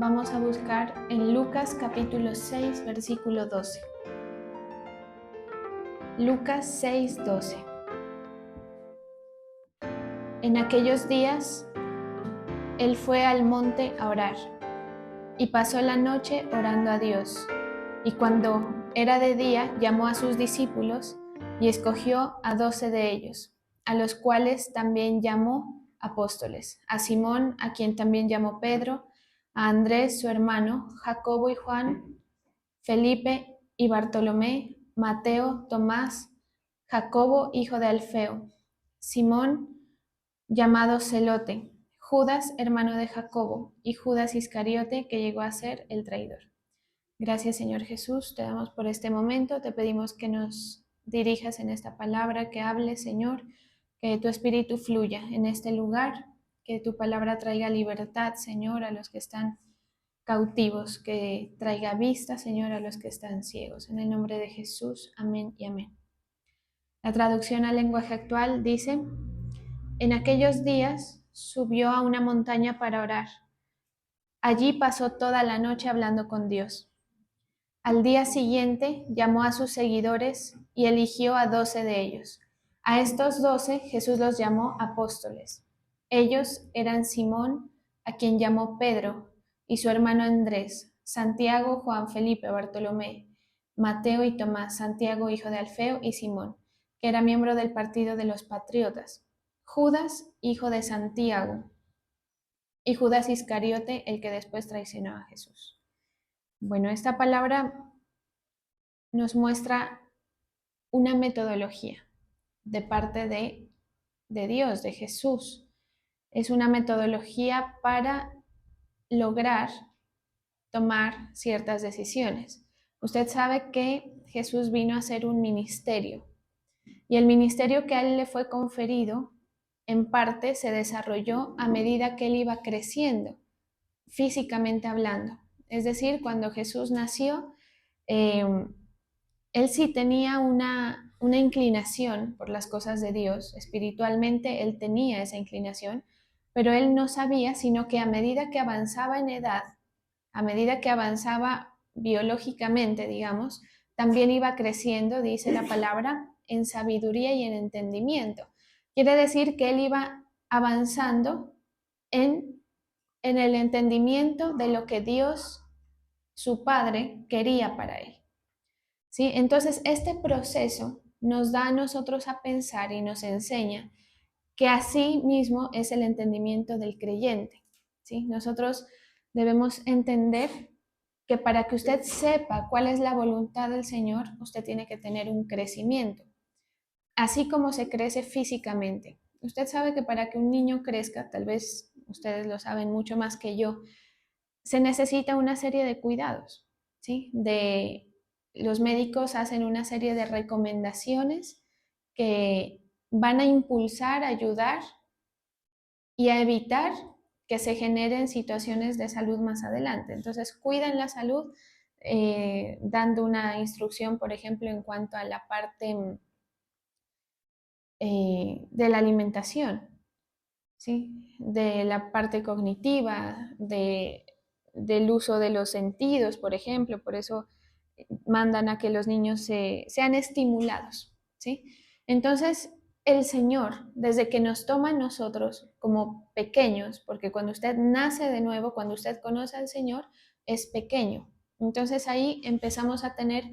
vamos a buscar en Lucas capítulo 6, versículo 12. Lucas 6, 12. En aquellos días, él fue al monte a orar y pasó la noche orando a Dios. Y cuando era de día, llamó a sus discípulos y escogió a 12 de ellos, a los cuales también llamó apóstoles: a Simón, a quien también llamó Pedro, a Andrés su hermano, Jacobo y Juan, Felipe y Bartolomé, Mateo, Tomás, Jacobo hijo de Alfeo, Simón llamado Celote, Judas hermano de Jacobo y Judas Iscariote, que llegó a ser el traidor. Gracias, Señor Jesús, te damos por este momento, te pedimos que nos dirijas en esta palabra, que hables, Señor, que tu espíritu fluya en este lugar, que tu palabra traiga libertad, Señor, a los que están cautivos, que traiga vista, Señor, a los que están ciegos. En el nombre de Jesús, amén y amén. La traducción al lenguaje actual dice: en aquellos días subió a una montaña para orar. Allí pasó toda la noche hablando con Dios. Al día siguiente llamó a sus seguidores y eligió a 12 de ellos. A estos 12 Jesús los llamó apóstoles. Ellos eran Simón, a quien llamó Pedro, y su hermano Andrés, Santiago, Juan, Felipe, Bartolomé, Mateo y Tomás, Santiago hijo de Alfeo y Simón, que era miembro del partido de los patriotas, Judas, hijo de Santiago, y Judas Iscariote, el que después traicionó a Jesús. Bueno, esta palabra nos muestra una metodología de parte de Dios, de Jesús. Es una metodología para lograr tomar ciertas decisiones. Usted sabe que Jesús vino a hacer un ministerio y el ministerio que a él le fue conferido en parte se desarrolló a medida que él iba creciendo, físicamente hablando. Es decir, cuando Jesús nació, él sí tenía una inclinación por las cosas de Dios, espiritualmente él tenía esa inclinación, pero él no sabía, sino que a medida que avanzaba en edad, a medida que avanzaba biológicamente, digamos, también iba creciendo, dice la palabra, en sabiduría y en entendimiento. Quiere decir que él iba avanzando en el entendimiento de lo que Dios, su Padre, quería para él. ¿Sí? Entonces, este proceso nos da a nosotros a pensar y nos enseña que así mismo es el entendimiento del creyente. ¿Sí? Nosotros debemos entender que para que usted sepa cuál es la voluntad del Señor, usted tiene que tener un crecimiento, así como se crece físicamente. Usted sabe que para que un niño crezca, tal vez ustedes lo saben mucho más que yo, se necesita una serie de cuidados, ¿sí? Los médicos hacen una serie de recomendaciones que van a impulsar, ayudar y a evitar que se generen situaciones de salud más adelante. Entonces, cuidan la salud dando una instrucción, por ejemplo, en cuanto a la parte de la alimentación, ¿sí? De la parte cognitiva, del uso de los sentidos, por ejemplo. Por eso mandan a que los niños sean estimulados, ¿sí? Entonces, el Señor, desde que nos toma a nosotros como pequeños, porque cuando usted nace de nuevo, cuando usted conoce al Señor, es pequeño. Entonces ahí empezamos a tener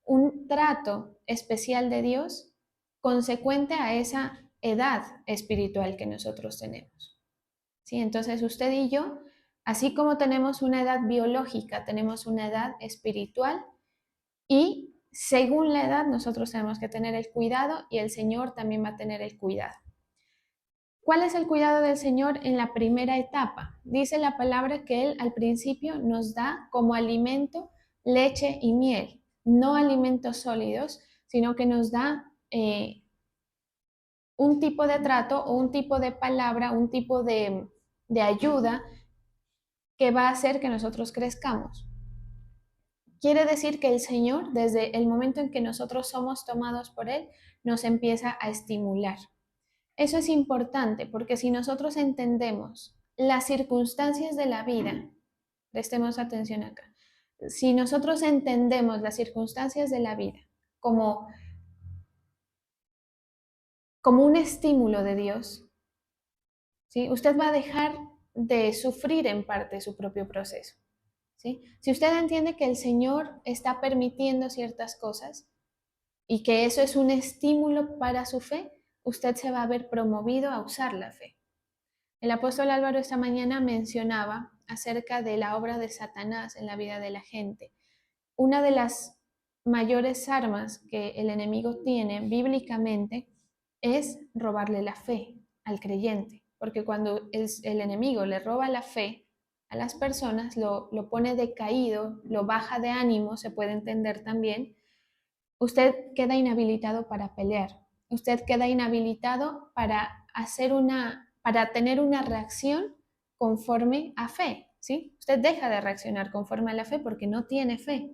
un trato especial de Dios consecuente a esa edad espiritual que nosotros tenemos. ¿Sí? Entonces usted y yo, así como tenemos una edad biológica, tenemos una edad espiritual y según la edad nosotros tenemos que tener el cuidado y el Señor también va a tener el cuidado. ¿Cuál es el cuidado del Señor en la primera etapa? Dice la palabra que Él al principio nos da como alimento leche y miel, no alimentos sólidos, sino que nos da un tipo de trato o un tipo de palabra, un tipo de ayuda que va a hacer que nosotros crezcamos. Quiere decir que el Señor, desde el momento en que nosotros somos tomados por Él, nos empieza a estimular. Eso es importante porque si nosotros entendemos las circunstancias de la vida Prestemos atención acá. Si nosotros entendemos las circunstancias de la vida como, como un estímulo de Dios, ¿sí? Usted va a dejar de sufrir en parte su propio proceso. ¿Sí? Si usted entiende que el Señor está permitiendo ciertas cosas y que eso es un estímulo para su fe, usted se va a ver promovido a usar la fe. El apóstol Álvaro esta mañana mencionaba acerca de la obra de Satanás en la vida de la gente. Una de las mayores armas que el enemigo tiene bíblicamente es robarle la fe al creyente, porque cuando el enemigo le roba la fe a las personas, lo pone decaído, lo baja de ánimo, se puede entender también, usted queda inhabilitado para pelear, usted queda inhabilitado para tener una reacción conforme a fe, ¿sí? Usted deja de reaccionar conforme a la fe porque no tiene fe.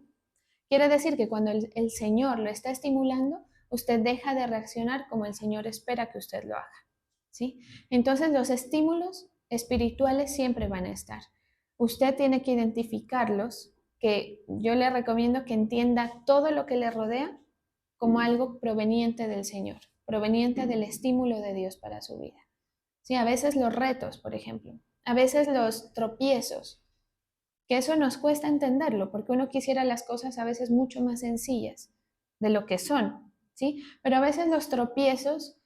Quiere decir que cuando el Señor lo está estimulando, usted deja de reaccionar como el Señor espera que usted lo haga, ¿sí? Entonces los estímulos espirituales siempre van a estar. Usted tiene que identificarlos, que yo le recomiendo que entienda todo lo que le rodea como algo proveniente del Señor, proveniente del estímulo de Dios para su vida. Sí, a veces los retos, por ejemplo, a veces los tropiezos, que eso nos cuesta entenderlo, porque uno quisiera las cosas a veces mucho más sencillas de lo que son, ¿sí? Pero a veces los tropiezos,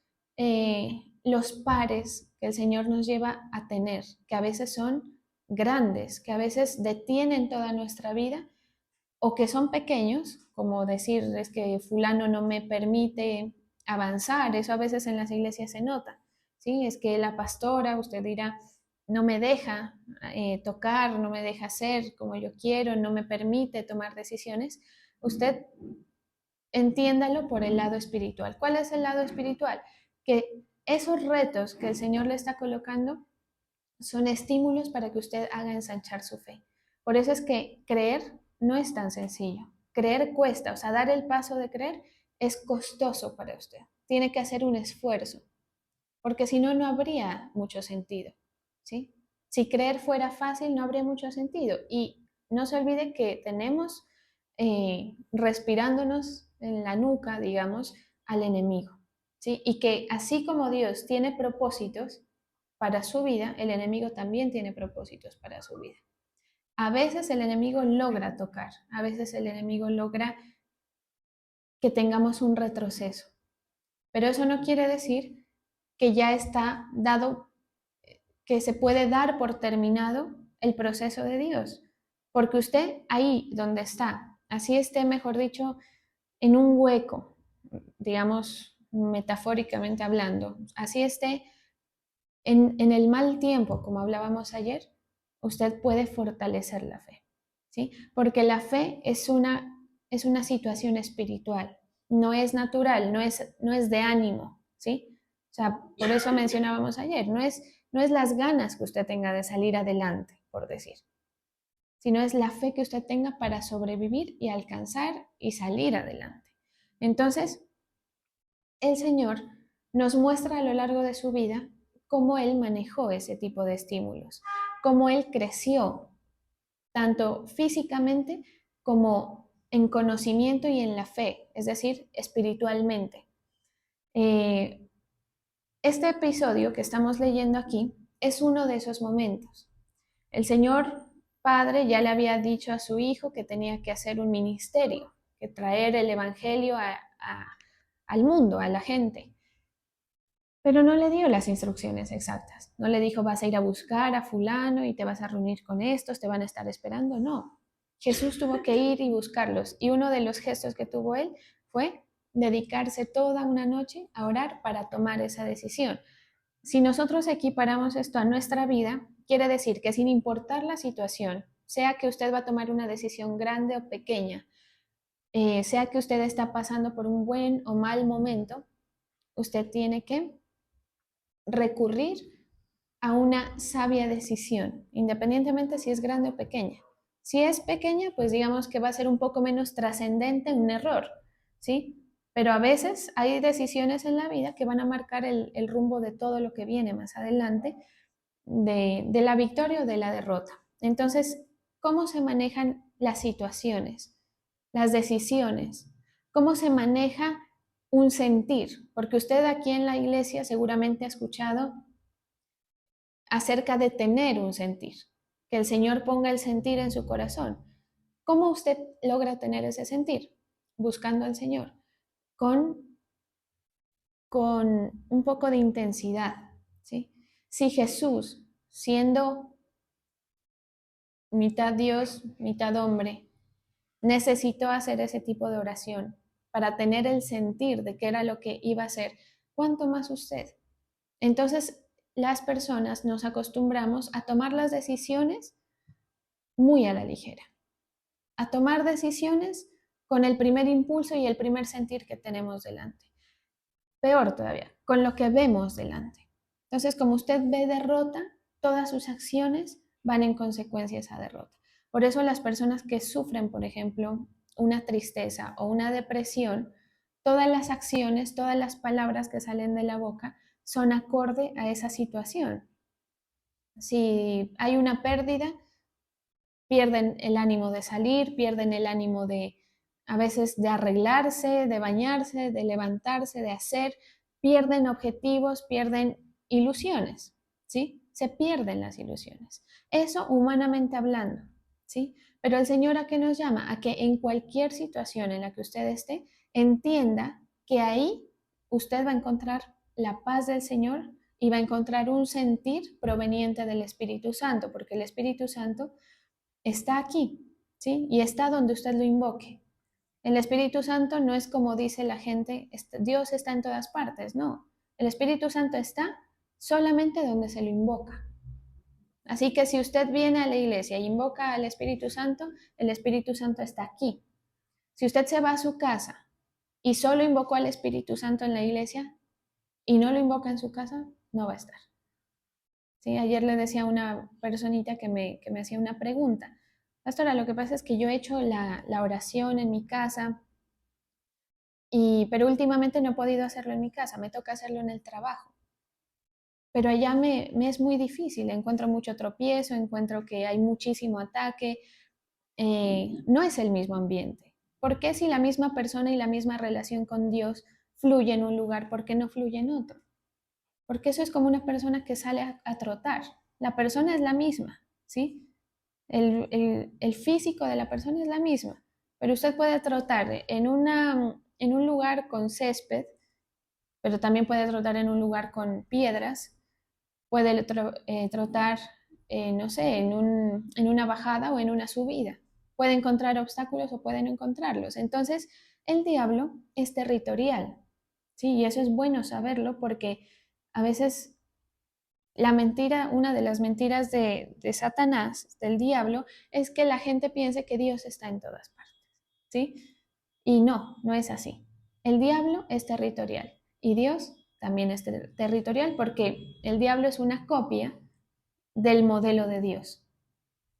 los pares que el Señor nos lleva a tener, que a veces son grandes, que a veces detienen toda nuestra vida, o que son pequeños, como decir, es que fulano no me permite avanzar, eso a veces en las iglesias se nota, ¿sí? Es que la pastora, usted dirá, no me deja tocar, no me deja hacer como yo quiero, no me permite tomar decisiones. Usted entiéndalo por el lado espiritual. ¿Cuál es el lado espiritual? Que esos retos que el Señor le está colocando son estímulos para que usted haga ensanchar su fe. Por eso es que creer no es tan sencillo. Creer cuesta, o sea, dar el paso de creer es costoso para usted. Tiene que hacer un esfuerzo, porque si no, no habría mucho sentido, ¿sí? Si creer fuera fácil, no habría mucho sentido. Y no se olvide que tenemos respirándonos en la nuca, digamos, al enemigo, ¿sí? Y que así como Dios tiene propósitos para su vida, el enemigo también tiene propósitos para su vida. A veces el enemigo logra tocar, a veces el enemigo logra que tengamos un retroceso, pero eso no quiere decir que ya está dado, que se puede dar por terminado el proceso de Dios, porque usted ahí donde está, así esté, mejor dicho, en un hueco, digamos metafóricamente hablando, así esté en el mal tiempo, como hablábamos ayer, usted puede fortalecer la fe, ¿sí? Porque la fe es una situación espiritual, no es natural, no es de ánimo, ¿sí? O sea, por eso mencionábamos ayer, no es las ganas que usted tenga de salir adelante, por decir, sino es la fe que usted tenga para sobrevivir y alcanzar y salir adelante. Entonces, el Señor nos muestra a lo largo de su vida cómo Él manejó ese tipo de estímulos, cómo Él creció, tanto físicamente como en conocimiento y en la fe, es decir, espiritualmente. Este episodio que estamos leyendo aquí es uno de esos momentos. El Señor Padre ya le había dicho a su Hijo que tenía que hacer un ministerio, que traer el Evangelio al mundo, a la gente. Pero no le dio las instrucciones exactas. No le dijo, vas a ir a buscar a fulano y te vas a reunir con estos, te van a estar esperando. No. Jesús tuvo que ir y buscarlos. Y uno de los gestos que tuvo él fue dedicarse toda una noche a orar para tomar esa decisión. Si nosotros equiparamos esto a nuestra vida, quiere decir que sin importar la situación, sea que usted va a tomar una decisión grande o pequeña, sea que usted está pasando por un buen o mal momento, usted tiene que recurrir a una sabia decisión, independientemente si es grande o pequeña. Si es pequeña, pues digamos que va a ser un poco menos trascendente un error, ¿sí? Pero a veces hay decisiones en la vida que van a marcar el rumbo de todo lo que viene más adelante, de la victoria o de la derrota. Entonces, cómo se manejan las situaciones, las decisiones, cómo se maneja un sentir, porque usted aquí en la iglesia seguramente ha escuchado acerca de tener un sentir, que el Señor ponga el sentir en su corazón. ¿Cómo usted logra tener ese sentir? Buscando al Señor, con, con un poco de intensidad, ¿sí? Si Jesús, siendo mitad Dios, mitad hombre, necesitó hacer ese tipo de oración para tener el sentir de qué era lo que iba a hacer, ¿cuánto más usted? Entonces, las personas nos acostumbramos a tomar las decisiones muy a la ligera, a tomar decisiones con el primer impulso y el primer sentir que tenemos delante. Peor todavía, con lo que vemos delante. Entonces, como usted ve derrota, todas sus acciones van en consecuencia a esa derrota. Por eso las personas que sufren, por ejemplo, una tristeza o una depresión, todas las acciones, todas las palabras que salen de la boca son acorde a esa situación. Si hay una pérdida, pierden el ánimo de salir, pierden el ánimo de, a veces, de arreglarse, de bañarse, de levantarse, de hacer, pierden objetivos, pierden ilusiones, ¿sí? Se pierden las ilusiones. Eso humanamente hablando, ¿sí? Pero el Señor, ¿a qué nos llama? A que en cualquier situación en la que usted esté, entienda que ahí usted va a encontrar la paz del Señor y va a encontrar un sentir proveniente del Espíritu Santo, porque el Espíritu Santo está aquí, ¿sí? Y está donde usted lo invoque. El Espíritu Santo no es como dice la gente, Dios está en todas partes, no. El Espíritu Santo está solamente donde se lo invoca. Así que si usted viene a la iglesia y invoca al Espíritu Santo, el Espíritu Santo está aquí. Si usted se va a su casa y solo invocó al Espíritu Santo en la iglesia y no lo invoca en su casa, no va a estar. ¿Sí? Ayer le decía a una personita que me hacía una pregunta. Pastora, lo que pasa es que yo he hecho la oración en mi casa, pero últimamente no he podido hacerlo en mi casa, me toca hacerlo en el trabajo. Pero allá me es muy difícil, encuentro mucho tropiezo, encuentro que hay muchísimo ataque, no es el mismo ambiente. ¿Por qué si la misma persona y la misma relación con Dios fluye en un lugar, por qué no fluye en otro? Porque eso es como una persona que sale a trotar. La persona es la misma, ¿sí? El físico de la persona es la misma, pero usted puede trotar en un lugar con césped, pero también puede trotar en un lugar con piedras, puede trotar, no sé, en una bajada o en una subida. Puede encontrar obstáculos o puede no encontrarlos. Entonces, el diablo es territorial, ¿sí? Y eso es bueno saberlo porque a veces la mentira, una de las mentiras de Satanás, del diablo, es que la gente piense que Dios está en todas partes, ¿sí? Y no, no es así. El diablo es territorial y Dios también es territorial porque el diablo es una copia del modelo de Dios.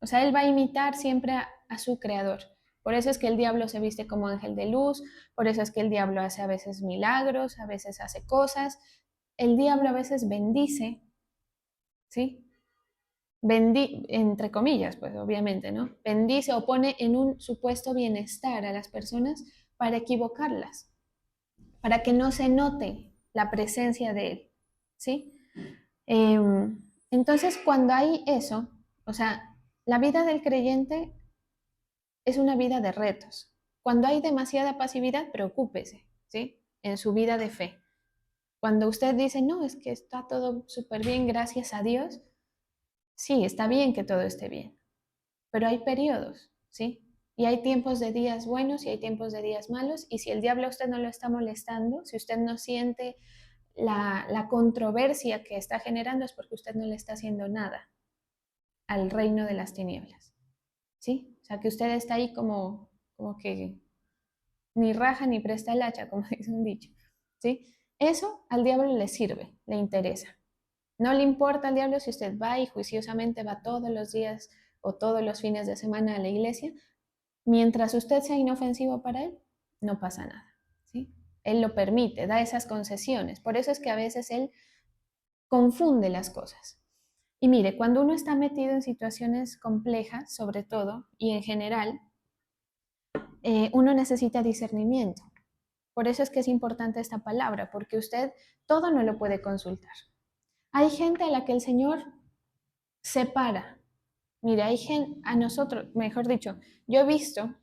O sea, él va a imitar siempre a su creador. Por eso es que el diablo se viste como ángel de luz, por eso es que el diablo hace a veces milagros, a veces hace cosas. El diablo a veces bendice, ¿sí? Entre comillas, pues obviamente, ¿no? Bendice o pone en un supuesto bienestar a las personas para equivocarlas, para que no se note la presencia de él, ¿sí? Entonces, cuando hay eso, o sea, la vida del creyente es una vida de retos. Cuando hay demasiada pasividad, preocúpese, ¿sí? En su vida de fe. Cuando usted dice, no, es que está todo súper bien, gracias a Dios, sí, está bien que todo esté bien, pero hay periodos, ¿sí? Y hay tiempos de días buenos y hay tiempos de días malos, y si el diablo a usted no lo está molestando, si usted no siente la controversia que está generando, es porque usted no le está haciendo nada al reino de las tinieblas, ¿sí? O sea, que usted está ahí como que ni raja ni presta el hacha, como dice un dicho, ¿sí? Eso al diablo le sirve, le interesa. No le importa al diablo si usted va y juiciosamente va todos los días o todos los fines de semana a la iglesia, mientras usted sea inofensivo para él, no pasa nada, ¿sí? Él lo permite, da esas concesiones. Por eso es que a veces él confunde las cosas. Y mire, cuando uno está metido en situaciones complejas, sobre todo, y en general, uno necesita discernimiento. Por eso es que es importante esta palabra, porque usted todo no lo puede consultar. Hay gente a la que el Señor separa. Mire, hay gente, a nosotros, mejor dicho, yo he visto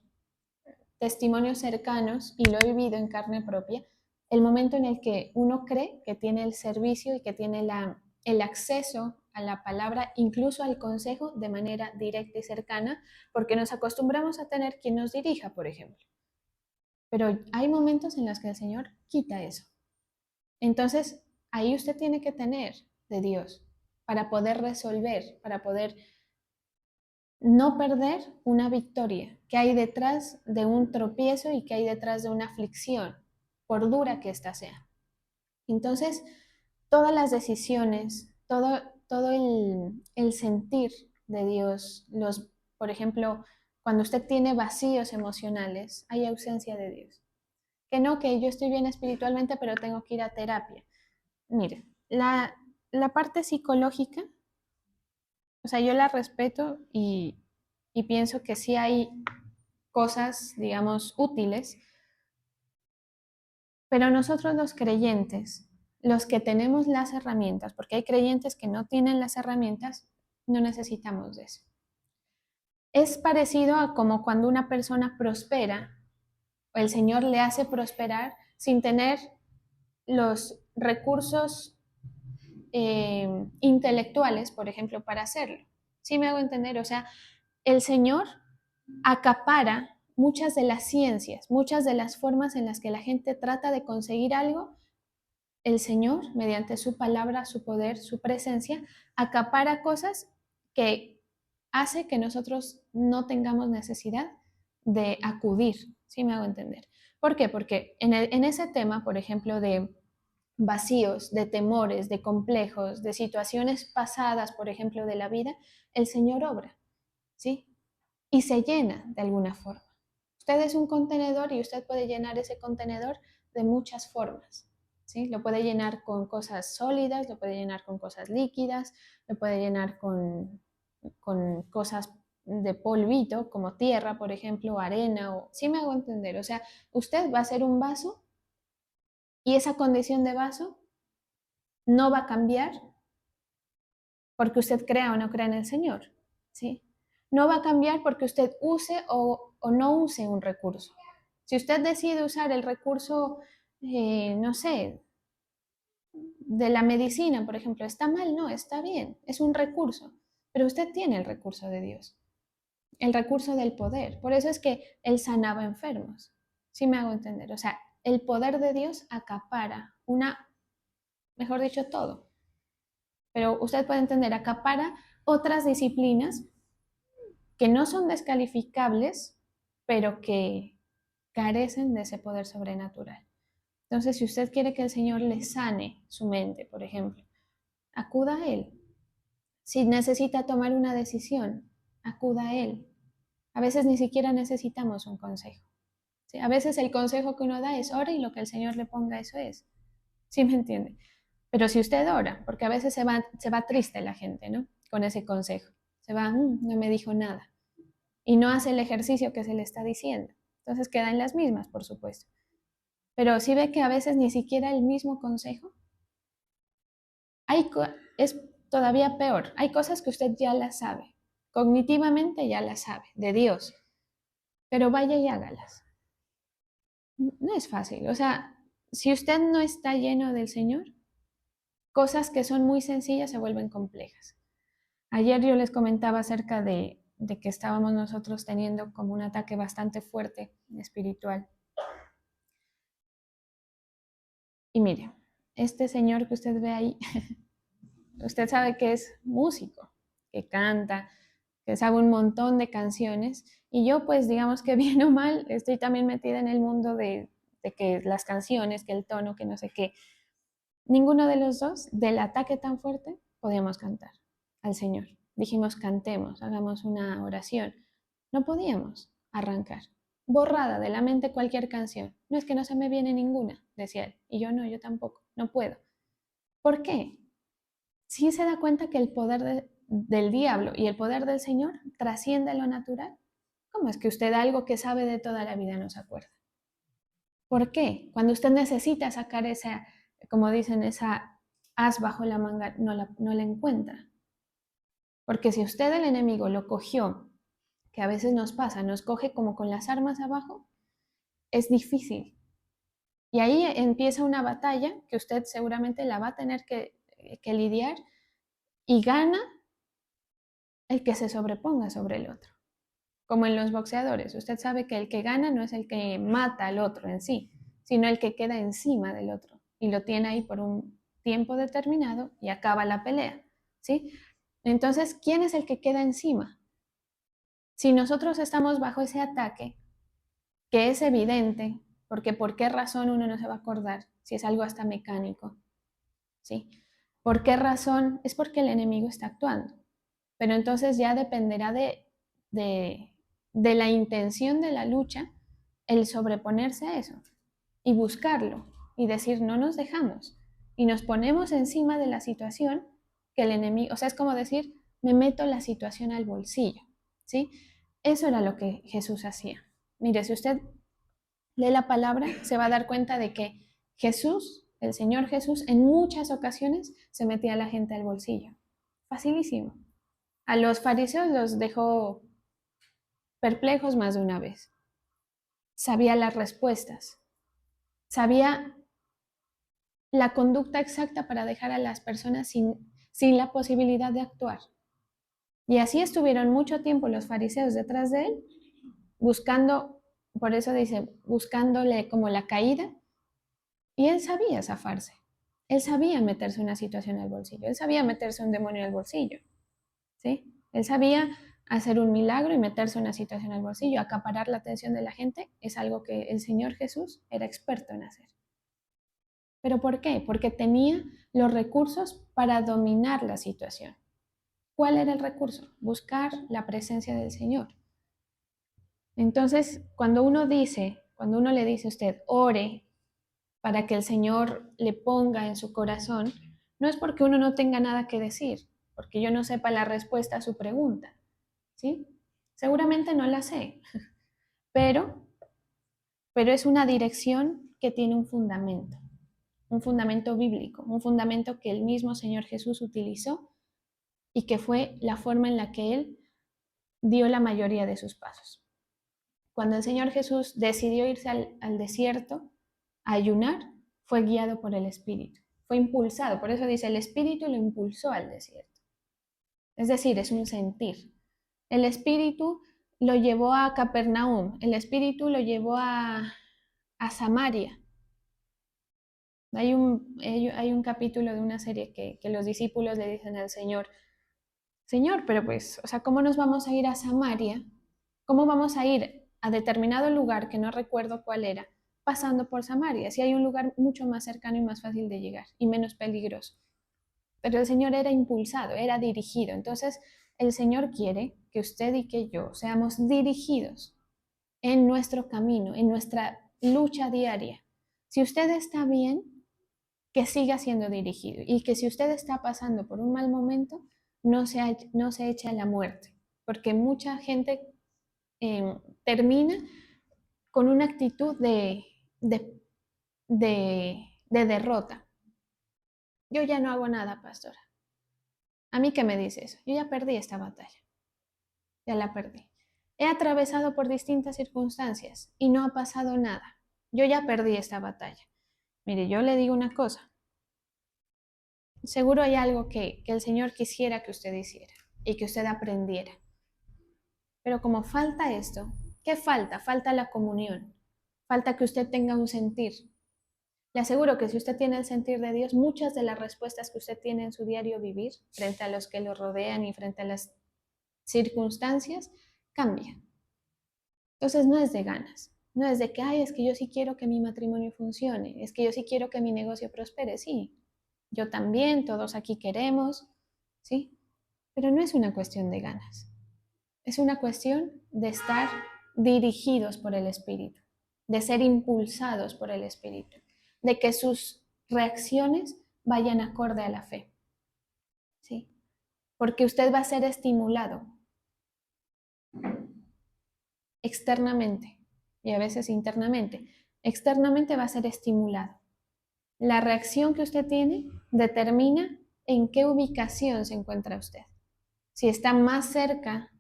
testimonios cercanos y lo he vivido en carne propia, el momento en el que uno cree que tiene el servicio y que tiene el acceso a la palabra, incluso al consejo, de manera directa y cercana, porque nos acostumbramos a tener quien nos dirija, por ejemplo. Pero hay momentos en los que el Señor quita eso. Entonces, ahí usted tiene que tener de Dios para poder resolver, para poder no perder una victoria que hay detrás de un tropiezo y que hay detrás de una aflicción, por dura que ésta sea. Entonces, todas las decisiones, todo el sentir de Dios, por ejemplo, cuando usted tiene vacíos emocionales, hay ausencia de Dios. Que no, que yo estoy bien espiritualmente, pero tengo que ir a terapia. Mire, la parte psicológica, o sea, yo la respeto y pienso que sí hay cosas, digamos, útiles, pero nosotros los creyentes, los que tenemos las herramientas, porque hay creyentes que no tienen las herramientas, no necesitamos de eso. Es parecido a como cuando una persona prospera, o el Señor le hace prosperar sin tener los recursos intelectuales, por ejemplo, para hacerlo. ¿Sí me hago entender? O sea, el Señor acapara muchas de las ciencias, muchas de las formas en las que la gente trata de conseguir algo. El Señor, mediante su palabra, su poder, su presencia, acapara cosas que hace que nosotros no tengamos necesidad de acudir, ¿sí me hago entender? ¿Por qué? Porque en ese tema, por ejemplo, de vacíos, de temores, de complejos, de situaciones pasadas, por ejemplo, de la vida, el Señor obra, ¿sí? Y se llena de alguna forma. Usted es un contenedor y usted puede llenar ese contenedor de muchas formas, ¿sí? Lo puede llenar con cosas sólidas, lo puede llenar con cosas líquidas, lo puede llenar con cosas de polvito, como tierra, por ejemplo, arena, o sí me hago entender. O sea, usted va a ser un vaso y esa condición de vaso no va a cambiar porque usted crea o no crea en el Señor, ¿sí? No va a cambiar porque usted use o no use un recurso. Si usted decide usar el recurso, no sé, de la medicina, por ejemplo, ¿está mal? No, está bien, es un recurso, pero usted tiene el recurso de Dios, el recurso del poder. Por eso es que Él sanaba enfermos, ¿sí me hago entender? O sea, el poder de Dios acapara mejor dicho, todo. Pero usted puede entender, acapara otras disciplinas que no son descalificables, pero que carecen de ese poder sobrenatural. Entonces, si usted quiere que el Señor le sane su mente, por ejemplo, acuda a Él. Si necesita tomar una decisión, acuda a Él. A veces ni siquiera necesitamos un consejo. ¿Sí? A veces el consejo que uno da es ora y lo que el Señor le ponga, eso es. ¿Sí me entiende? Pero si usted ora, porque a veces se va triste la gente, ¿no? Con ese consejo. Se va, no me dijo nada. Y no hace el ejercicio que se le está diciendo. Entonces queda en las mismas, por supuesto. Pero si ve que a veces ni siquiera el mismo consejo, es todavía peor. Hay cosas que usted ya las sabe. Cognitivamente ya las sabe, de Dios. Pero vaya y hágalas. No es fácil. O sea, si usted no está lleno del Señor, cosas que son muy sencillas se vuelven complejas. Ayer yo les comentaba acerca de que estábamos nosotros teniendo como un ataque bastante fuerte espiritual. Y mire, este señor que usted ve ahí, usted sabe que es músico, que canta, que sabe un montón de canciones. Y yo pues digamos que bien o mal estoy también metida en el mundo de que las canciones, que el tono, que no sé qué. Ninguno de los dos, del ataque tan fuerte, podíamos cantar al Señor. Dijimos, cantemos, hagamos una oración. No podíamos arrancar. Borrada de la mente cualquier canción. No es que no se me viene ninguna, decía él. Y yo no, yo tampoco, no puedo. ¿Por qué? Sí se da cuenta que el poder del diablo y el poder del Señor trasciende lo natural. ¿Cómo es que usted algo que sabe de toda la vida no se acuerda? ¿Por qué? Cuando usted necesita sacar esa, como dicen, esa as bajo la manga, no la encuentra. Porque si usted el enemigo lo cogió, que a veces nos pasa, nos coge como con las armas abajo, es difícil. Y ahí empieza una batalla que usted seguramente la va a tener que lidiar y gana el que se sobreponga sobre el otro. Como en los boxeadores, usted sabe que el que gana no es el que mata al otro en sí, sino el que queda encima del otro y lo tiene ahí por un tiempo determinado y acaba la pelea, ¿sí? Entonces, ¿quién es el que queda encima? Si nosotros estamos bajo ese ataque, que es evidente, porque ¿por qué razón uno no se va a acordar si es algo hasta mecánico? ¿Sí? ¿Por qué razón? Es porque el enemigo está actuando. Pero entonces ya dependerá de la intención de la lucha el sobreponerse a eso y buscarlo y decir no nos dejamos y nos ponemos encima de la situación que el enemigo, o sea, es como decir, me meto la situación al bolsillo, ¿sí? Eso era lo que Jesús hacía. Mire, si usted lee la palabra, se va a dar cuenta de que Jesús, el Señor Jesús, en muchas ocasiones se metía a la gente al bolsillo. Facilísimo. A los fariseos los dejó perplejos más de una vez. Sabía las respuestas, sabía la conducta exacta para dejar a las personas sin la posibilidad de actuar. Y así estuvieron mucho tiempo los fariseos detrás de él, buscando, por eso dice, buscándole como la caída, y él sabía zafarse. Él sabía meterse una situación al bolsillo, él sabía meterse un demonio al bolsillo, ¿sí? Él sabía hacer un milagro y meterse una situación al bolsillo, acaparar la atención de la gente, es algo que el Señor Jesús era experto en hacer. ¿Pero por qué? Porque tenía los recursos para dominar la situación. ¿Cuál era el recurso? Buscar la presencia del Señor. Entonces, cuando uno le dice a usted, ore para que el Señor le ponga en su corazón, no es porque uno no tenga nada que decir, porque yo no sepa la respuesta a su pregunta, ¿sí? Seguramente no la sé, pero, pero es una dirección que tiene un fundamento bíblico, un fundamento que el mismo Señor Jesús utilizó y que fue la forma en la que Él dio la mayoría de sus pasos. Cuando el Señor Jesús decidió irse al desierto a ayunar, fue guiado por el Espíritu, fue impulsado, por eso dice, el Espíritu lo impulsó al desierto. Es decir, es un sentir. El Espíritu lo llevó a Capernaum, el Espíritu lo llevó a Samaria. Hay un capítulo de una serie que los discípulos le dicen al Señor, Señor, pero pues, o sea, ¿cómo nos vamos a ir a Samaria? ¿Cómo vamos a ir a determinado lugar que no recuerdo cuál era, pasando por Samaria? Si hay un lugar mucho más cercano y más fácil de llegar y menos peligroso. Pero el Señor era impulsado, era dirigido. Entonces, el Señor quiere que usted y que yo seamos dirigidos en nuestro camino, en nuestra lucha diaria. Si usted está bien, que siga siendo dirigido y que si usted está pasando por un mal momento, no se eche a la muerte, porque mucha gente termina con una actitud de derrota. Yo ya no hago nada, pastora. ¿A mí qué me dice eso? Yo ya perdí esta batalla, ya la perdí. He atravesado por distintas circunstancias y no ha pasado nada. Yo ya perdí esta batalla. Mire, yo le digo una cosa, seguro hay algo que el Señor quisiera que usted hiciera y que usted aprendiera. Pero como falta esto, ¿qué falta? Falta la comunión. Falta que usted tenga un sentir. Le aseguro que si usted tiene el sentir de Dios, muchas de las respuestas que usted tiene en su diario vivir, frente a los que lo rodean y frente a las circunstancias, cambian. Entonces no es de ganas, no es de que, ay, es que yo sí quiero que mi matrimonio funcione, es que yo sí quiero que mi negocio prospere, sí, yo también, todos aquí queremos, ¿sí? Pero no es una cuestión de ganas, es una cuestión de estar dirigidos por el Espíritu, de ser impulsados por el Espíritu, de que sus reacciones vayan acorde a la fe, ¿sí? porque usted va a ser estimulado externamente y a veces internamente. Externamente va a ser estimulado. La reacción que usted tiene determina en qué ubicación se encuentra usted. Si está más cerca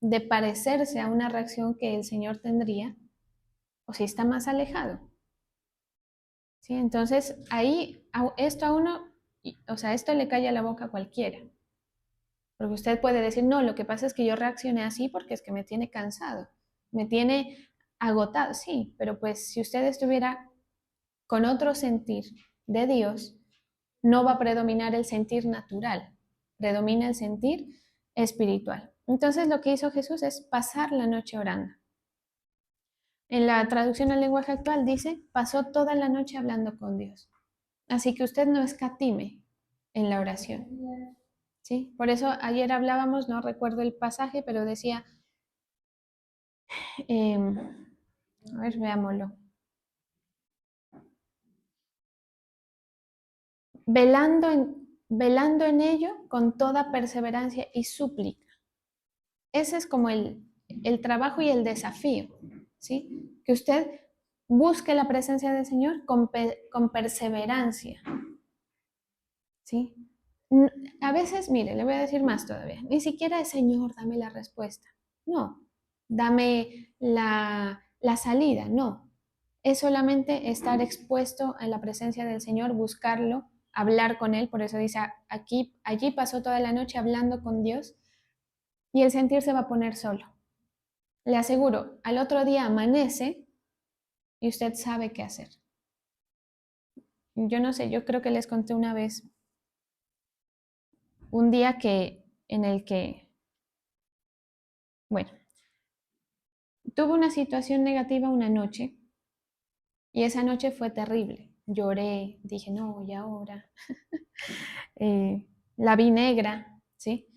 de parecerse a una reacción que el Señor tendría, o si está más alejado. ¿Sí? Entonces, ahí, esto a uno, o sea, esto le calla la boca a cualquiera. Porque usted puede decir, no, lo que pasa es que yo reaccioné así porque es que me tiene cansado, me tiene agotado, sí, pero pues si usted estuviera con otro sentir de Dios, no va a predominar el sentir natural, predomina el sentir espiritual. Entonces lo que hizo Jesús es pasar la noche orando. En la traducción al lenguaje actual dice, pasó toda la noche hablando con Dios. Así que usted no escatime en la oración. ¿Sí? Por eso ayer hablábamos, no recuerdo el pasaje, pero decía, a ver, veámoslo. Velando en ello con toda perseverancia y súplica. Ese es como el trabajo y el desafío, ¿sí? Que usted busque la presencia del Señor con perseverancia, ¿sí? A veces, mire, le voy a decir más todavía, ni siquiera es Señor, dame la respuesta, no, dame la salida, no, es solamente estar expuesto a la presencia del Señor, buscarlo, hablar con Él, por eso dice, allí pasó toda la noche hablando con Dios y el sentir se va a poner solo. Le aseguro, al otro día amanece y usted sabe qué hacer. Yo no sé, yo creo que les conté una vez un día en el que, bueno, tuve una situación negativa una noche y esa noche fue terrible. Lloré, dije, no, y ahora. La vi negra, ¿sí?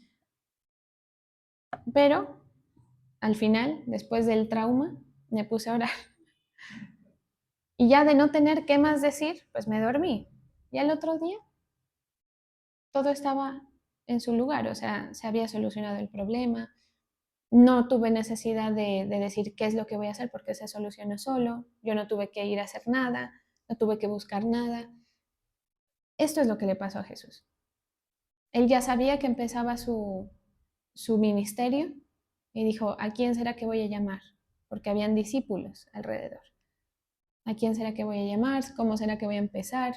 Pero al final, después del trauma, me puse a orar. Y ya de no tener qué más decir, pues me dormí. Y al otro día todo estaba en su lugar, o sea, se había solucionado el problema, no tuve necesidad de decir qué es lo que voy a hacer porque se solucionó solo, yo no tuve que ir a hacer nada, no tuve que buscar nada. Esto es lo que le pasó a Jesús. Él ya sabía que empezaba su ministerio y dijo, ¿a quién será que voy a llamar? Porque habían discípulos alrededor. ¿A quién será que voy a llamar? ¿Cómo será que voy a empezar?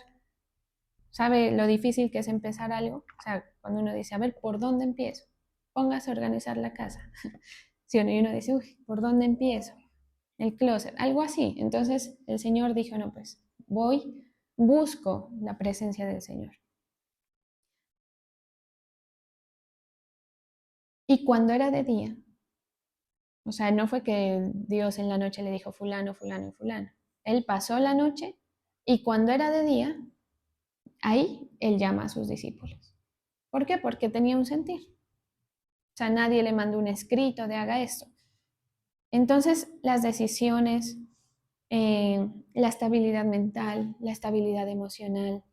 ¿Sabe lo difícil que es empezar algo? O sea, cuando uno dice, a ver, ¿por dónde empiezo? Póngase a organizar la casa. Si uno, y uno dice, uy, ¿por dónde empiezo? El closet, algo así. Entonces el Señor dijo, no, pues busco la presencia del Señor. Y cuando era de día, o sea, no fue que Dios en la noche le dijo fulano, fulano y fulano. Él pasó la noche y cuando era de día, ahí él llama a sus discípulos. ¿Por qué? Porque tenía un sentir. O sea, nadie le mandó un escrito de haga esto. Entonces, las decisiones, la estabilidad mental, la estabilidad emocional,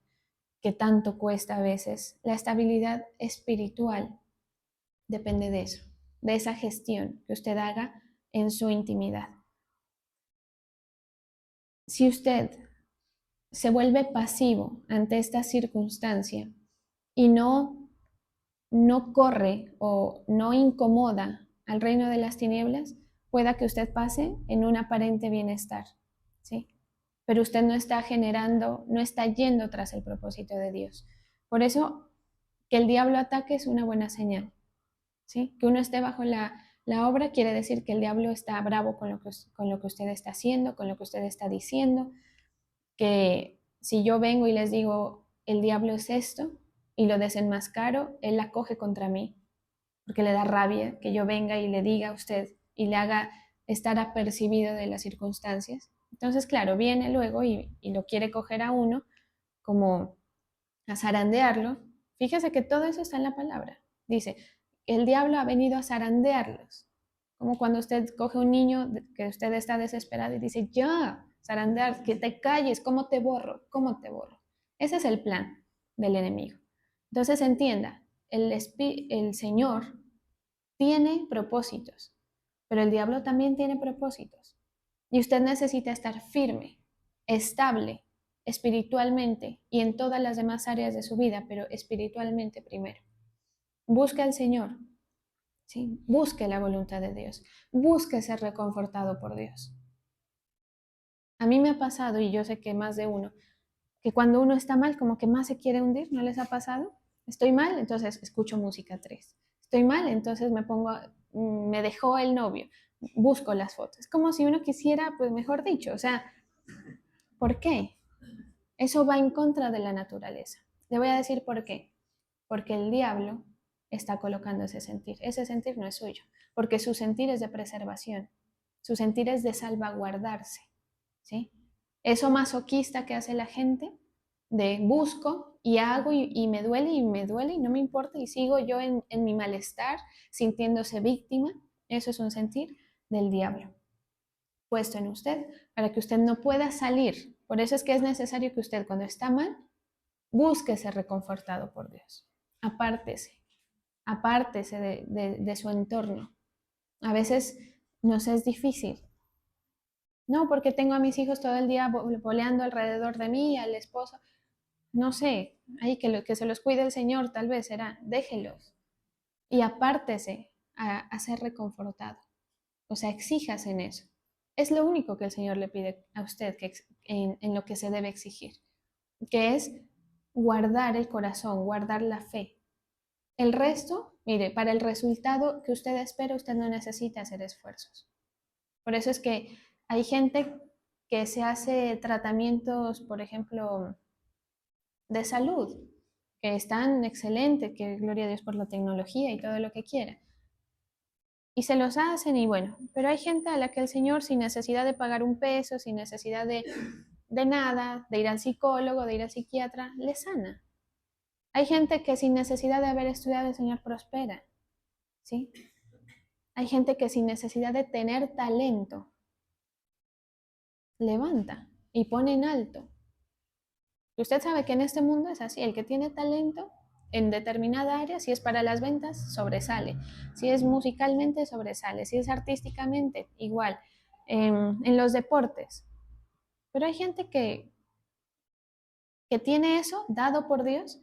que tanto cuesta a veces, la estabilidad espiritual, depende de eso, de esa gestión que usted haga en su intimidad. Si usted se vuelve pasivo ante esta circunstancia y no corre o no incomoda al reino de las tinieblas, pueda que usted pase en un aparente bienestar, ¿sí? Pero usted no está generando, no está yendo tras el propósito de Dios. Por eso, que el diablo ataque es una buena señal, ¿sí? Que uno esté bajo la obra quiere decir que el diablo está bravo con lo que usted está haciendo, con lo que usted está diciendo, que si yo vengo y les digo, el diablo es esto, y lo desenmascaro, él la coge contra mí, porque le da rabia que yo venga y le diga a usted y le haga estar apercibido de las circunstancias. Entonces, claro, viene luego y lo quiere coger a uno como a zarandearlo. Fíjese que todo eso está en la palabra. Dice, el diablo ha venido a zarandearlos. Como cuando usted coge a un niño que usted está desesperado y dice, ya, zarandear, que te calles, ¿cómo te borro? ¿Cómo te borro? Ese es el plan del enemigo. Entonces entienda, el Señor tiene propósitos, pero el diablo también tiene propósitos. Y usted necesita estar firme, estable, espiritualmente y en todas las demás áreas de su vida, pero espiritualmente primero. Busque al Señor, ¿sí? Busque la voluntad de Dios, busque ser reconfortado por Dios. A mí me ha pasado, y yo sé que más de uno, que cuando uno está mal, como que más se quiere hundir, ¿no les ha pasado? Estoy mal, entonces escucho música 3. Estoy mal, entonces me dejó el novio, busco las fotos. Es como si uno quisiera, pues mejor dicho, o sea, ¿por qué? Eso va en contra de la naturaleza. Le voy a decir por qué. Porque el diablo está colocando ese sentir. Ese sentir no es suyo, porque su sentir es de preservación, su sentir es de salvaguardarse, ¿sí? Eso masoquista que hace la gente, de busco y hago y me duele y me duele y no me importa y sigo yo en mi malestar, sintiéndose víctima, eso es un sentir del diablo puesto en usted para que usted no pueda salir. Por eso es que es necesario que usted cuando está mal, busque ser reconfortado por Dios. Apártese, apártese de su entorno. A veces nos es difícil. No, porque tengo a mis hijos todo el día boleando alrededor de mí, al esposo. No sé, ahí que se los cuide el Señor, tal vez será. Déjelos. Y apártese a ser reconfortado. O sea, exíjase en eso. Es lo único que el Señor le pide a usted en lo que se debe exigir, que es guardar el corazón, guardar la fe. El resto, mire, para el resultado que usted espera, usted no necesita hacer esfuerzos. Por eso es que hay gente que se hace tratamientos, por ejemplo, de salud, que están excelentes, que gloria a Dios por la tecnología y todo lo que quiera. Y se los hacen y bueno, pero hay gente a la que el Señor sin necesidad de pagar un peso, sin necesidad de nada, de ir al psicólogo, de ir al psiquiatra, le sana. Hay gente que sin necesidad de haber estudiado el Señor prospera, ¿sí? Hay gente que sin necesidad de tener talento levanta y pone en alto. Y usted sabe que en este mundo es así, el que tiene talento en determinada área, si es para las ventas, sobresale, si es musicalmente, sobresale, si es artísticamente, igual, en los deportes. Pero hay gente que tiene eso dado por Dios,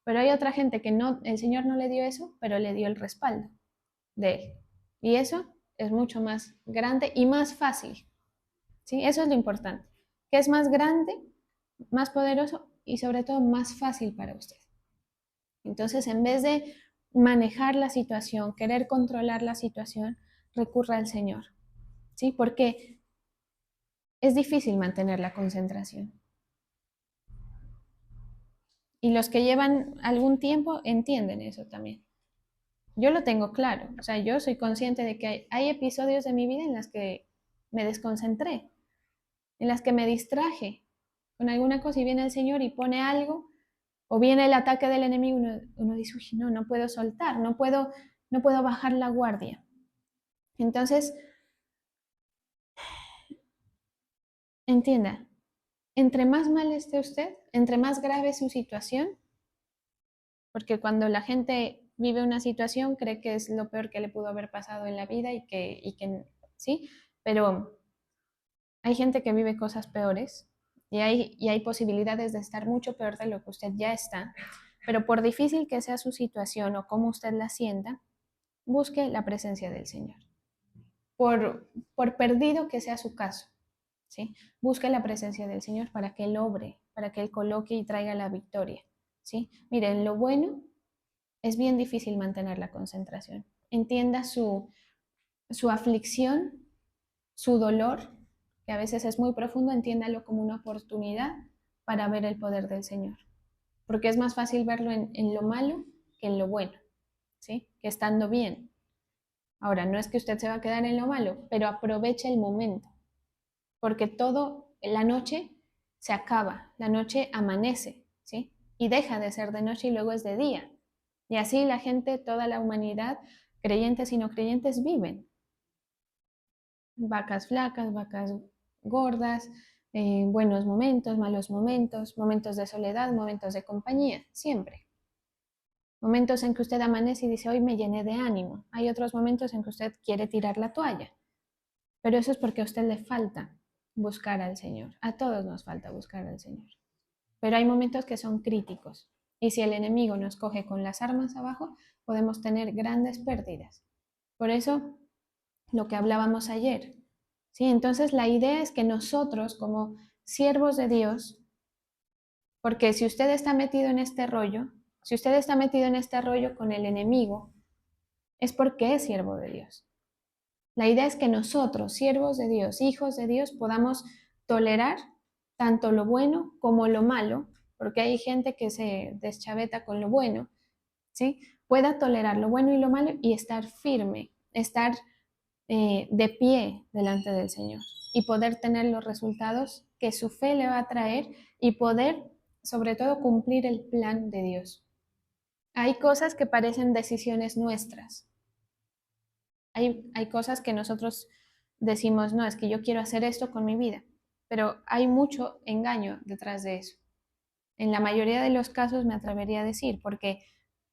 pero hay otra gente que no, el Señor no le dio eso, pero le dio el respaldo de Él. Y eso es mucho más grande y más fácil, ¿sí? Eso es lo importante, que es más grande, más poderoso y sobre todo más fácil para usted. Entonces, en vez de manejar la situación, querer controlar la situación, recurra al Señor, ¿sí? Porque es difícil mantener la concentración. Y los que llevan algún tiempo entienden eso también. Yo lo tengo claro, o sea, yo soy consciente de que hay episodios de mi vida en las que me desconcentré, en las que me distraje con alguna cosa y viene el Señor y pone algo, o viene el ataque del enemigo, uno dice, uy, no, no puedo soltar, no puedo bajar la guardia. Entonces, entienda, entre más mal esté usted, entre más grave su situación, porque cuando la gente vive una situación cree que es lo peor que le pudo haber pasado en la vida y que sí, pero hay gente que vive cosas peores y hay posibilidades de estar mucho peor de lo que usted ya está, pero por difícil que sea su situación o cómo usted la sienta, busque la presencia del Señor. Por perdido que sea su caso, ¿sí? Busque la presencia del Señor para que Él obre, para que Él coloque y traiga la victoria, ¿sí? Miren, lo bueno es bien difícil mantener la concentración. Entienda su aflicción, su dolor, que a veces es muy profundo, entiéndalo como una oportunidad para ver el poder del Señor. Porque es más fácil verlo en lo malo que en lo bueno, ¿sí? Que estando bien. Ahora, no es que usted se va a quedar en lo malo, pero aproveche el momento, porque la noche se acaba, la noche amanece, ¿sí? Y deja de ser de noche y luego es de día. Y así la gente, toda la humanidad, creyentes y no creyentes, viven. Vacas flacas, vacas gordas, buenos momentos, malos momentos, momentos de soledad, momentos de compañía, siempre. momentos en que usted amanece y dice, hoy me llené de ánimo. Hay otros momentos en que usted quiere tirar la toalla. Pero eso es porque a usted le falta buscar al Señor. A todos nos falta buscar al Señor. Pero hay momentos que son críticos. Y si el enemigo nos coge con las armas abajo, podemos tener grandes pérdidas. Por eso, lo que hablábamos ayer. ¿Sí? Entonces, la idea es que nosotros, como siervos de Dios, porque si usted está metido en este rollo, si usted está metido en este rollo con el enemigo, es porque es siervo de Dios. La idea es que nosotros, siervos de Dios, hijos de Dios, podamos tolerar tanto lo bueno como lo malo, porque hay gente que se deschaveta con lo bueno, ¿sí? Pueda tolerar lo bueno y lo malo y estar firme, estar de pie delante del Señor y poder tener los resultados que su fe le va a traer y poder, sobre todo, cumplir el plan de Dios. Hay cosas que parecen decisiones nuestras. Hay cosas que nosotros decimos, no, es que yo quiero hacer esto con mi vida, pero hay mucho engaño detrás de eso. En la mayoría de los casos me atrevería a decir, porque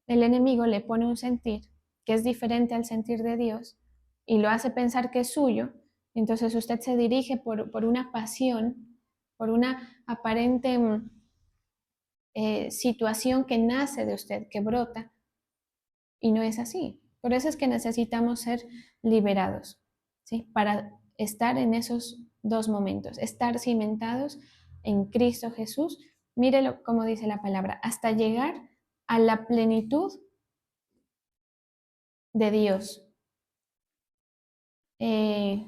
el enemigo le pone un sentir que es diferente al sentir de Dios y lo hace pensar que es suyo, entonces usted se dirige por una pasión, por una aparente situación que nace de usted, que brota, y no es así. Por eso es que necesitamos ser liberados, ¿sí? Para estar en esos dos momentos, estar cimentados en Cristo Jesús. Mírelo como dice la palabra, hasta llegar a la plenitud de Dios. Eh,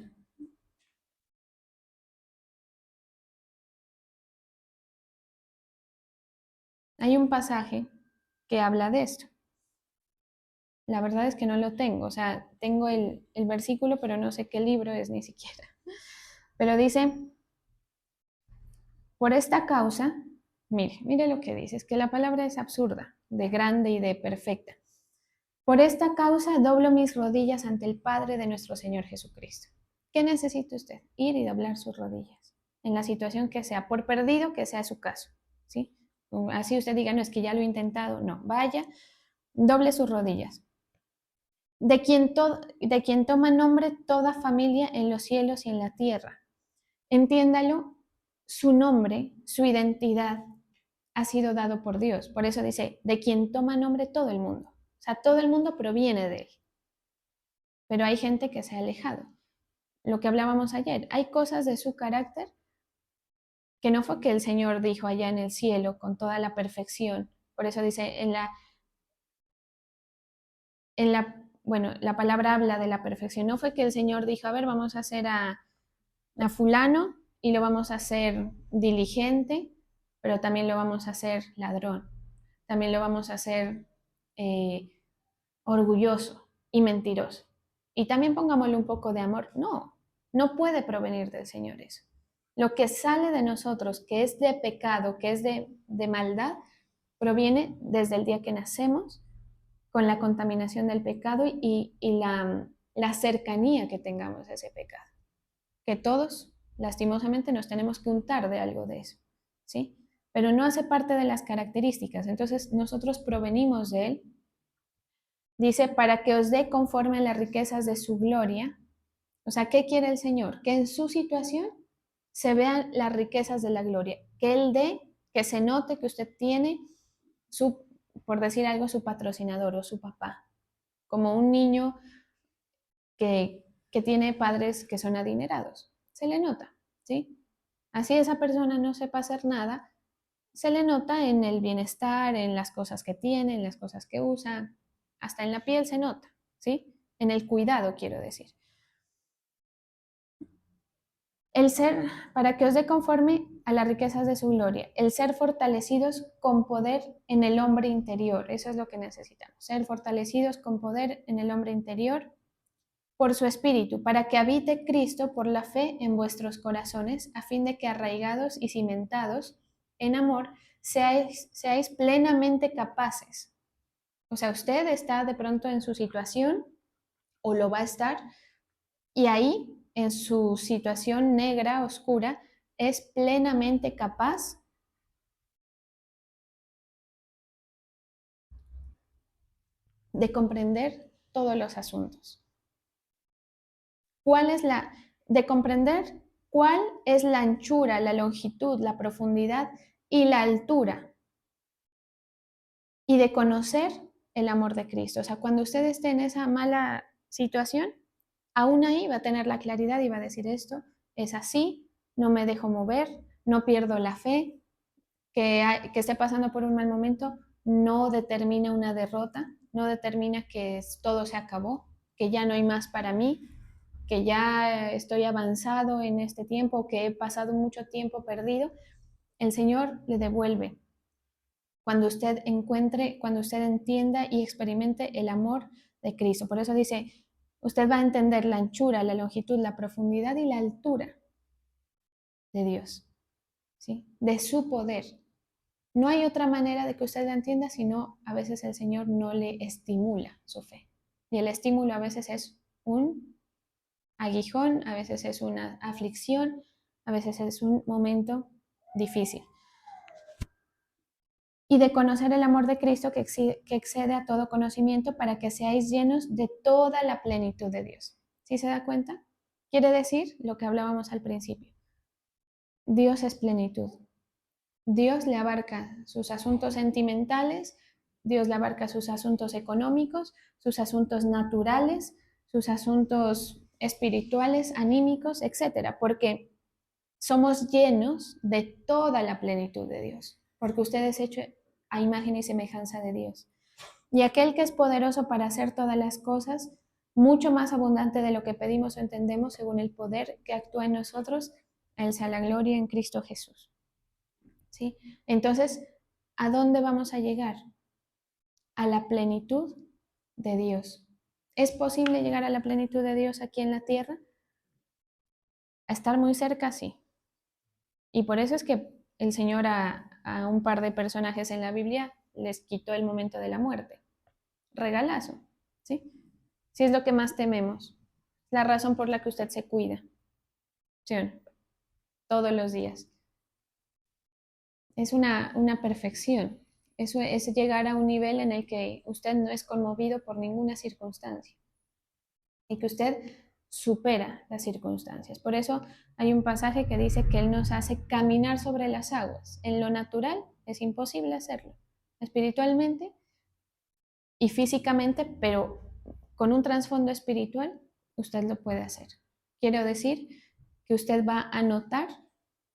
hay un pasaje que habla de esto. La verdad es que no lo tengo, o sea, tengo el versículo, pero no sé qué libro es ni siquiera. Pero dice, por esta causa, mire lo que dice, es que la palabra es absurda, de grande y de perfecta. Por esta causa doblo mis rodillas ante el Padre de nuestro Señor Jesucristo. ¿Qué necesita usted? Ir y doblar sus rodillas, en la situación que sea, por perdido que sea su caso, ¿sí? Así usted diga, no, es que ya lo he intentado, no, vaya, doble sus rodillas. De quien toma nombre toda familia en los cielos y en la tierra. Entiéndalo, su nombre, su identidad ha sido dado por Dios. Por eso dice, de quien toma nombre todo el mundo. O sea, todo el mundo proviene de él. Pero hay gente que se ha alejado. Lo que hablábamos ayer, hay cosas de su carácter que no fue que el Señor dijo allá en el cielo con toda la perfección. Por eso dice, bueno, la palabra habla de la perfección. No fue que el Señor dijo, a ver, vamos a hacer a fulano y lo vamos a hacer diligente, pero también lo vamos a hacer ladrón, también lo vamos a hacer eh, orgulloso y mentiroso. Y también pongámosle un poco de amor. No, no puede provenir del Señor eso. Lo que sale de nosotros, que es de pecado, que es de maldad, proviene desde el día que nacemos, con la contaminación del pecado y la cercanía que tengamos a ese pecado. Que todos, lastimosamente, nos tenemos que untar de algo de eso, ¿sí? Pero no hace parte de las características. Entonces, nosotros provenimos de Él. Dice, para que os dé conforme a las riquezas de su gloria. O sea, ¿qué quiere el Señor? Que en su situación se vean las riquezas de la gloria. Que Él dé, que se note que usted tiene su, por decir algo, su patrocinador o su papá. Como un niño que tiene padres que son adinerados. Se le nota, ¿sí? Así esa persona no sepa hacer nada, se le nota en el bienestar, en las cosas que tiene, en las cosas que usa, hasta en la piel se nota, ¿sí? En el cuidado, quiero decir. El ser, para que os dé conforme a las riquezas de su gloria, el ser fortalecidos con poder en el hombre interior, eso es lo que necesitamos, ser fortalecidos con poder en el hombre interior por su Espíritu, para que habite Cristo por la fe en vuestros corazones, a fin de que arraigados y cimentados en amor, seáis plenamente capaces. O sea, usted está de pronto en su situación o lo va a estar, y ahí, en su situación negra, oscura, es plenamente capaz de comprender todos los asuntos. De comprender cuál es la anchura, la longitud, la profundidad y la altura, y de conocer el amor de Cristo. O sea, cuando usted esté en esa mala situación, aún ahí va a tener la claridad y va a decir: esto es así, no me dejo mover, no pierdo la fe, que esté pasando por un mal momento no determina una derrota, no determina que todo se acabó, que ya no hay más para mí, que ya estoy avanzado en este tiempo, que he pasado mucho tiempo perdido. El Señor le devuelve cuando usted encuentre, cuando usted entienda y experimente el amor de Cristo. Por eso dice, usted va a entender la anchura, la longitud, la profundidad y la altura de Dios, ¿sí? De su poder. No hay otra manera de que usted la entienda, sino a veces el Señor no le estimula su fe. Y el estímulo a veces es un aguijón, a veces es una aflicción, a veces es un momento difícil. Y de conocer el amor de Cristo que excede a todo conocimiento, para que seáis llenos de toda la plenitud de Dios. ¿Sí se da cuenta? Quiere decir lo que hablábamos al principio. Dios es plenitud. Dios le abarca sus asuntos sentimentales, Dios le abarca sus asuntos económicos, sus asuntos naturales, sus asuntos espirituales, anímicos, etcétera, porque somos llenos de toda la plenitud de Dios, porque usted es hecho a imagen y semejanza de Dios. Y aquel que es poderoso para hacer todas las cosas, mucho más abundante de lo que pedimos o entendemos, según el poder que actúa en nosotros, a Él sea la gloria en Cristo Jesús. ¿Sí? Entonces, ¿a dónde vamos a llegar? A la plenitud de Dios. ¿Es posible llegar a la plenitud de Dios aquí en la tierra? A estar muy cerca, sí. Y por eso es que el Señor a un par de personajes en la Biblia les quitó el momento de la muerte. Regalazo, ¿sí? Si es lo que más tememos, la razón por la que usted se cuida, ¿sí o no? Todos los días. Es una perfección. Eso es llegar a un nivel en el que usted no es conmovido por ninguna circunstancia y que usted supera las circunstancias. Por eso hay un pasaje que dice que Él nos hace caminar sobre las aguas. En lo natural es imposible hacerlo. Espiritualmente y físicamente, pero con un trasfondo espiritual, usted lo puede hacer. Quiero decir que usted va a notar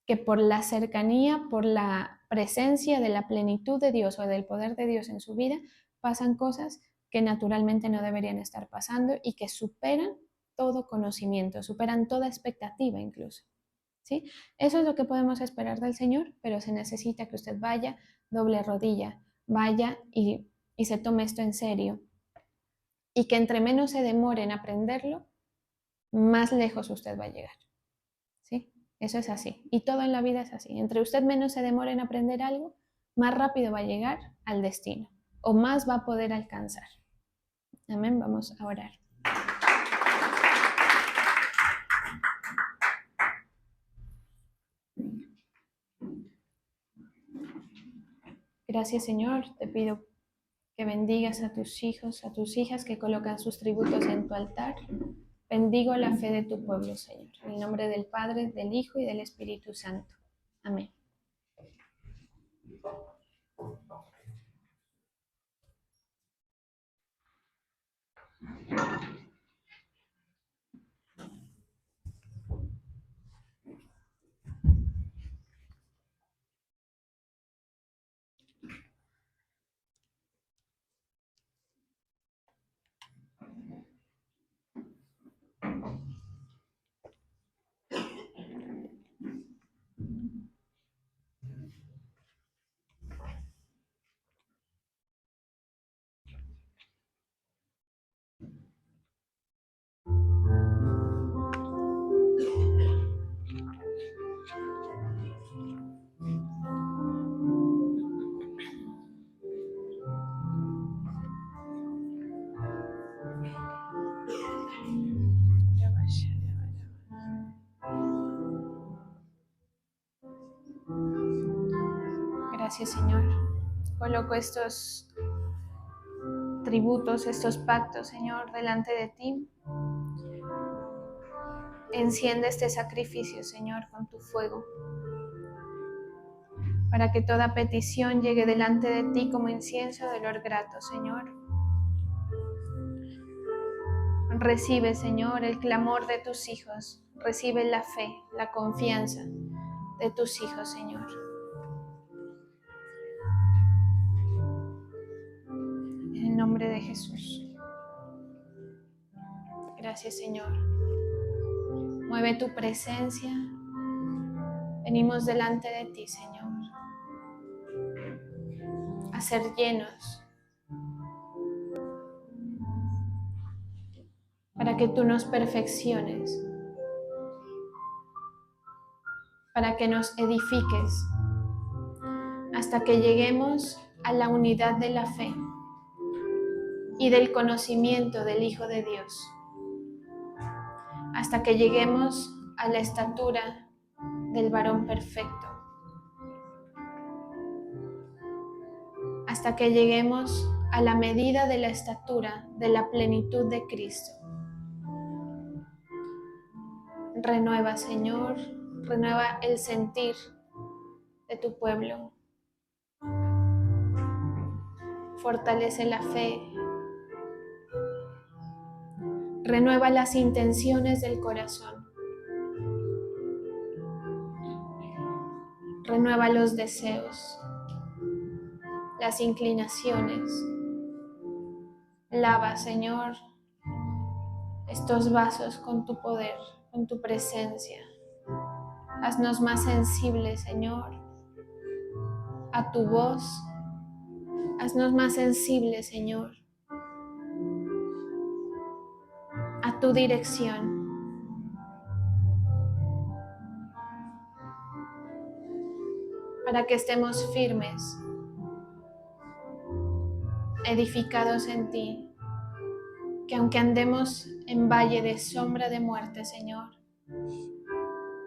que por la cercanía, por la presencia de la plenitud de Dios o del poder de Dios en su vida, pasan cosas que naturalmente no deberían estar pasando y que superan todo conocimiento, superan toda expectativa incluso. ¿Sí? Eso es lo que podemos esperar del Señor, pero se necesita que usted vaya, doble rodilla, vaya y se tome esto en serio. Y que entre menos se demore en aprenderlo, más lejos usted va a llegar. ¿Sí? Eso es así. Y todo en la vida es así. Entre usted menos se demore en aprender algo, más rápido va a llegar al destino o más va a poder alcanzar. Amén. Vamos a orar. Gracias, Señor. Te pido que bendigas a tus hijos, a tus hijas que colocan sus tributos en tu altar. Bendigo la fe de tu pueblo, Señor. En el nombre del Padre, del Hijo y del Espíritu Santo. Amén. Gracias, Señor. Coloco estos tributos, estos pactos, Señor, delante de ti. Enciende este sacrificio, Señor, con tu fuego, para que toda petición llegue delante de ti como incienso de olor grato, Señor. Recibe, Señor, el clamor de tus hijos. Recibe la fe, la confianza de tus hijos, Señor. En el nombre de Jesús. Gracias, Señor. Mueve tu presencia. Venimos delante de ti, Señor, a ser llenos, para que tú nos perfecciones, para que nos edifiques, hasta que lleguemos a la unidad de la fe y del conocimiento del Hijo de Dios, hasta que lleguemos a la estatura del varón perfecto, hasta que lleguemos a la medida de la estatura de la plenitud de Cristo. Renueva, Señor, renueva el sentir de tu pueblo. Fortalece la fe. Renueva las intenciones del corazón. Renueva los deseos, las inclinaciones. Lava, Señor, estos vasos con tu poder, con tu presencia. Haznos más sensibles, Señor, a tu voz. Haznos más sensibles, Señor, a tu dirección. Para que estemos firmes, edificados en ti, que aunque andemos en valle de sombra de muerte, Señor,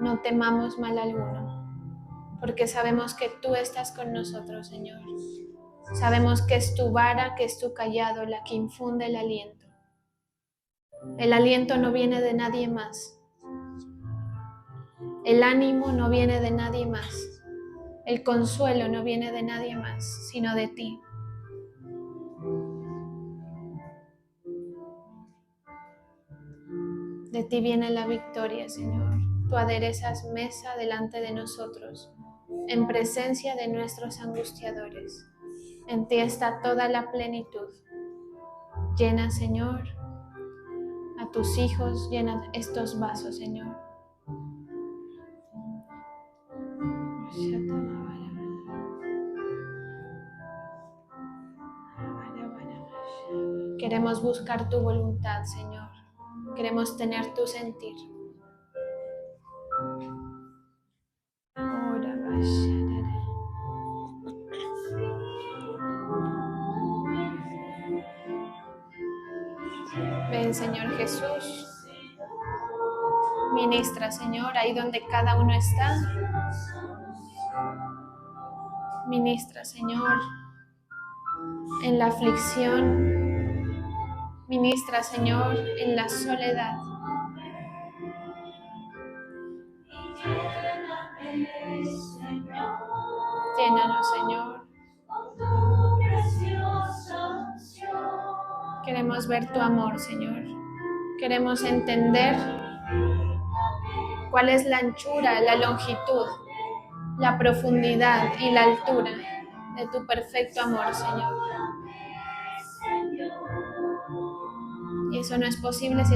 no temamos mal alguno, porque sabemos que tú estás con nosotros, Señor. Sabemos que es tu vara, que es tu cayado la que infunde el aliento. El aliento no viene de nadie más. El ánimo no viene de nadie más. El consuelo no viene de nadie más, sino de ti. De ti viene la victoria, Señor. Tú aderezas mesa delante de nosotros, en presencia de nuestros angustiadores. En ti está toda la plenitud. Llena, Señor, a tus hijos, llena estos vasos, Señor. Queremos buscar tu voluntad, Señor. Queremos tener tu sentir. Ven, Señor Jesús. Ministra, Señor, ahí donde cada uno está. Ministra, Señor, en la aflicción. Ministra, Señor, en la soledad. Llénanos, Señor. Queremos ver tu amor, Señor. Queremos entender cuál es la anchura, la longitud, la profundidad y la altura de tu perfecto amor, Señor. Y eso no es posible si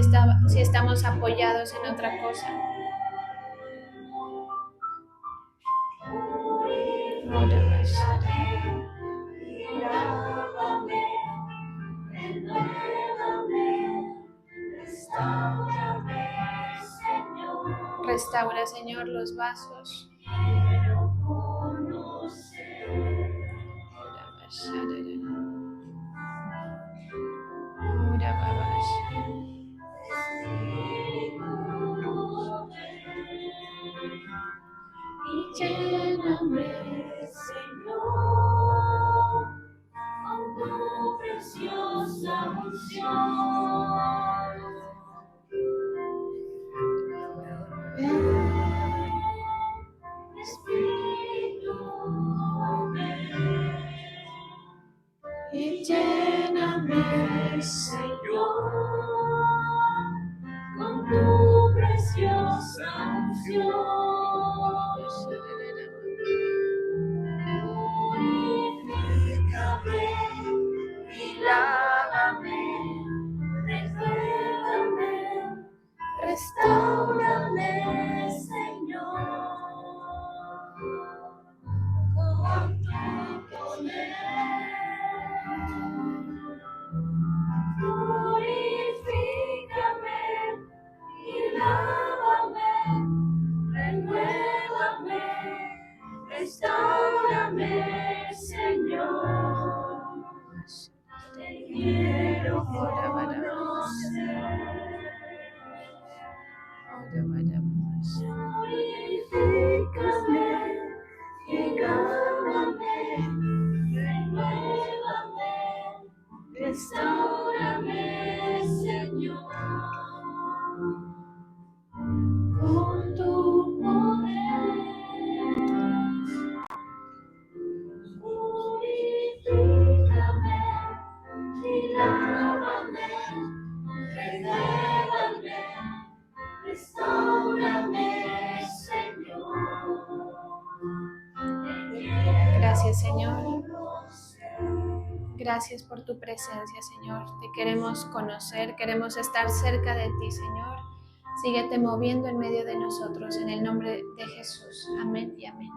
estamos apoyados en otra cosa. Restaura, Señor, los vasos. Y lléname, Señor, con tu precioso Señor, con tu preciosa unción. Purifícame y lávame, renuévame, restáurame, Señor, con tu poder. Purifícame y lávame, renuévame, restáurame, Señor. Te quiero conocer. Purifícame y lávame, renuévame, restáurame, Señor, con tu poder. Purifícame y lávame, renuévame, restáurame, Señor. Gracias, Señor. Gracias por tu presencia, Señor. Te queremos conocer, queremos estar cerca de ti, Señor. Síguete moviendo en medio de nosotros, en el nombre de Jesús. Amén y amén.